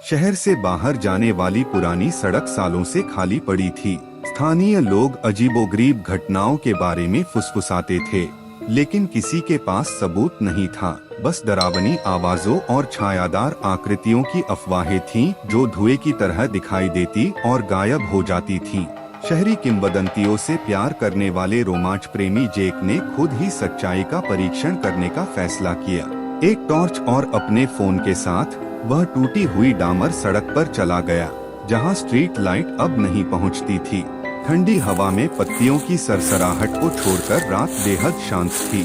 शहर से बाहर जाने वाली पुरानी सड़क सालों से खाली पड़ी थी। स्थानीय लोग अजीबोगरीब घटनाओं के बारे में फुसफुसाते थे, लेकिन किसी के पास सबूत नहीं था। बस डरावनी आवाजों और छायादार आकृतियों की अफवाहें थीं, जो धुएं की तरह दिखाई देती और गायब हो जाती थीं। शहरी किंवदंतियों से प्यार करने वाले रोमांच प्रेमी जेक ने खुद ही सच्चाई का परीक्षण करने का फैसला किया। एक टॉर्च और अपने फोन के साथ वह टूटी हुई डामर सड़क पर चला गया, जहां स्ट्रीट लाइट अब नहीं पहुंचती थी। ठंडी हवा में पत्तियों की सरसराहट को छोड़कर रात बेहद शांत थी।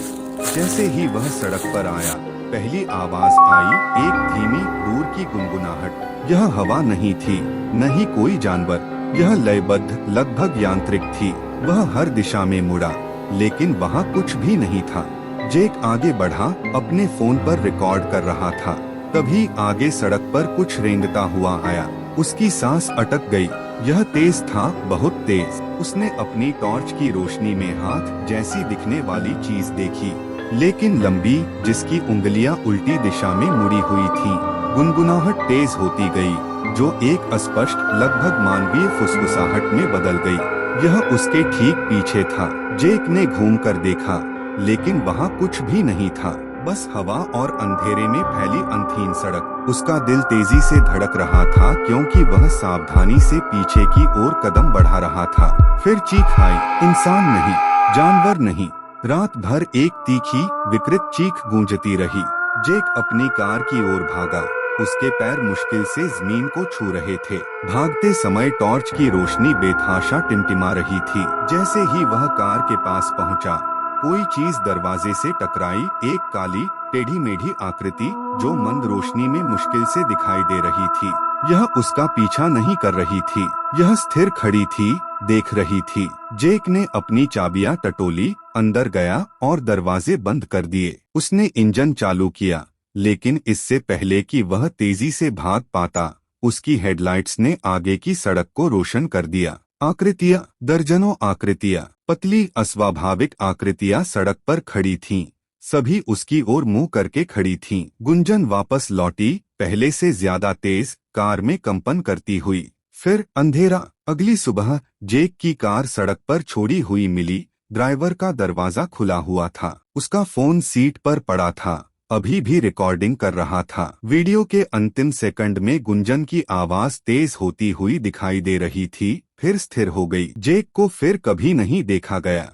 जैसे ही वह सड़क पर आया, पहली आवाज आई, एक धीमी दूर की गुनगुनाहट। यह हवा नहीं थी, न ही कोई जानवर, यह लयबद्ध लगभग यांत्रिक थी। वह हर दिशा में मुड़ा, लेकिन वहाँ कुछ भी नहीं था। जेक आगे बढ़ा, अपने फोन पर रिकॉर्ड कर रहा था। तभी आगे सड़क पर कुछ रेंगता हुआ आया। उसकी सांस अटक गई। यह तेज था, बहुत तेज। उसने अपनी टॉर्च की रोशनी में हाथ जैसी दिखने वाली चीज देखी, लेकिन लंबी, जिसकी उंगलियां उल्टी दिशा में मुड़ी हुई थीं। गुनगुनाहट तेज होती गई, जो एक अस्पष्ट, लगभग मानवीय फुसफुसाहट में बदल गई। यह उसके ठीक पीछे था। जेक ने घूमकर देखा, लेकिन वहाँ कुछ भी नहीं था, बस हवा और अंधेरे में फैली अनथीन सड़क। उसका दिल तेजी से धड़क रहा था, क्योंकि वह सावधानी से पीछे की ओर कदम बढ़ा रहा था। फिर चीख आई। इंसान नहीं, जानवर नहीं। रात भर एक तीखी, विकृत चीख गूंजती रही। जेक अपनी कार की ओर भागा। उसके पैर मुश्किल से जमीन को छू रहे थे। भागते समय टॉर्च की रोशनी बेतहाशा टिमटिमा रही थी। जैसे ही वह कार के पास पहुंचा, कोई चीज दरवाजे से टकराई, एक काली, टेढ़ी मेढ़ी आकृति, जो मंद रोशनी में मुश्किल से दिखाई दे रही थी। यह उसका पीछा नहीं कर रही थी, यह स्थिर खड़ी थी, देख रही थी। जेक ने अपनी चाबियां टटोली, अंदर गया और दरवाजे बंद कर दिए। उसने इंजन चालू किया, लेकिन इससे पहले कि वह तेजी से भाग पाता, उसकी हेडलाइट्स ने आगे की सड़क को रोशन कर दिया। आकृतियां, दर्जनों आकृतियां, पतली, अस्वाभाविक आकृतियां सड़क पर खड़ी थीं। सभी उसकी ओर मुंह करके खड़ी थीं। गुंजन वापस लौटी, पहले से ज्यादा तेज, कार में कंपन करती हुई। फिर अंधेरा। अगली सुबह जेक की कार सड़क पर छोड़ी हुई मिली। ड्राइवर का दरवाजा खुला हुआ था। उसका फोन सीट पर पड़ा था, अभी भी रिकॉर्डिंग कर रहा था। वीडियो के अंतिम सेकंड में गुंजन की आवाज तेज होती हुई दिखाई दे रही थी, फिर स्थिर हो गई। जेक को फिर कभी नहीं देखा गया।